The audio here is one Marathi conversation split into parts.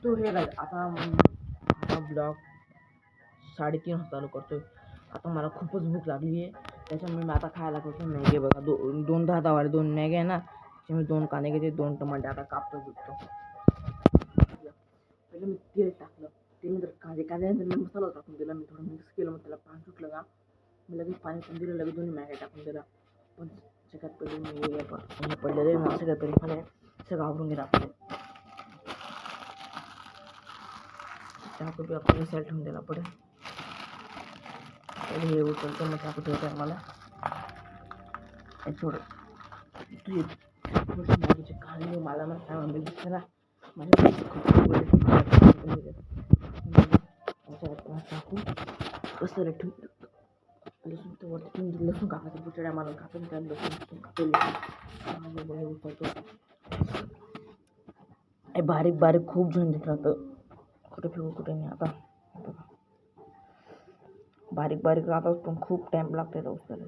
तो हे काय आता ब्लॉग 3:30 वाजता चालू करतोय. आता मला खूपच भूक लागली आहे, त्याच्यामुळे मी आता खायला करतो मॅगी. बघा दोन 10-10 2 मॅगी आहे ना, त्याच्यामुळे 2 कांदे घेते, 2 टमाटे आता कापतो बिकतो. पहिले मी तेल टाकलं, त्यानंतर कांद्यानंतर मी मसाला टाकून दिला, मी थोडं मिक्स केलं, मग त्याला पाणी सुटलं का मी लगेच पाणी पण दिलं, लगेच 2 मॅगी टाकून दिला. पण सगळ्यात पहिले मी हे पडलेले ना, सगळ्यात पहिले मला सगळं आवरून गेलं आपलं. चाकू आपण मिसाईल ठेवून दिला पडेल. हे उचलतं मग चाकू ठेवतं मला थोडं मॅगीचे कांदे मला ना काय म्हणते दिसला माझ्या टाकून कसं ठेवून लसूण तर वरती लसूण कापायचं पुचड्या मला कापून त्या लसूण कापले उचलतो. बारीक बारीक खूप झंझट राहतं, कुठे ठेवू कुठे नाही. आता बारीक बारीक राहतात पण खूप टाइम लागते रोज त्याला.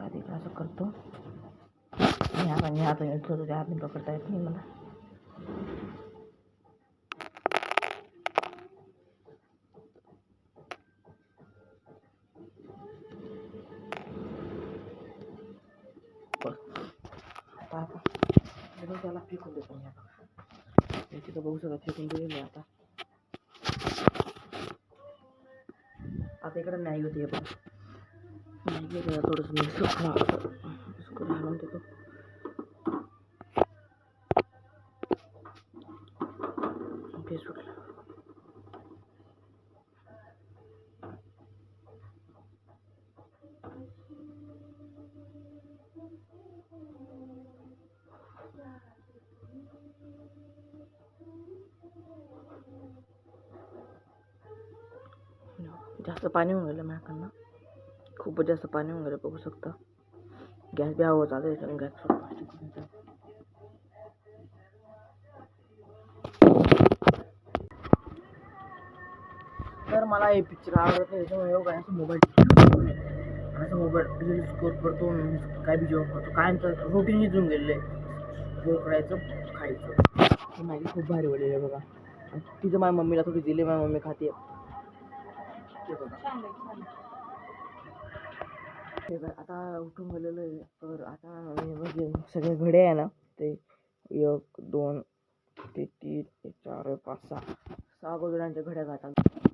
आधी असं करतो मी आता येतो त्या हातने पकडता येत नाही मला. आता त्याला फेकून देतो मी. आता तिथं बघू सगळं फेकून दिले मी. आता इकडे मॅगी होती बघा, मॅगी थोडंसं मिक्स घालून देतो. ओके सुटलं. जास्त पाणी होऊन गेलं माझ्याकडनं, खूपच जास्त पाणी होऊन गेलं बघू शकता. गॅस बी हवा चालू आहे, गॅस तर मला हे पिक्चर आवडत नाही, त्याच्यामुळे असं मोबाईल रील्स स्कोर करतो, काय बी जेवण करतो, कायमचं रुटीन इथून गेलेलं आहे. स्कोर करायचं खायचं. मॅगी खूप भारी वडलेली आहे बघा, तिथं माझ्या मम्मीला थोडी दिली, माझी मम्मी खाते. आता उठून गेलेलं आहे, तर आता सगळे घडे आहे ना, ते 1 2 3 4 5 6 गोदड्यांच्या घड्या घालतात.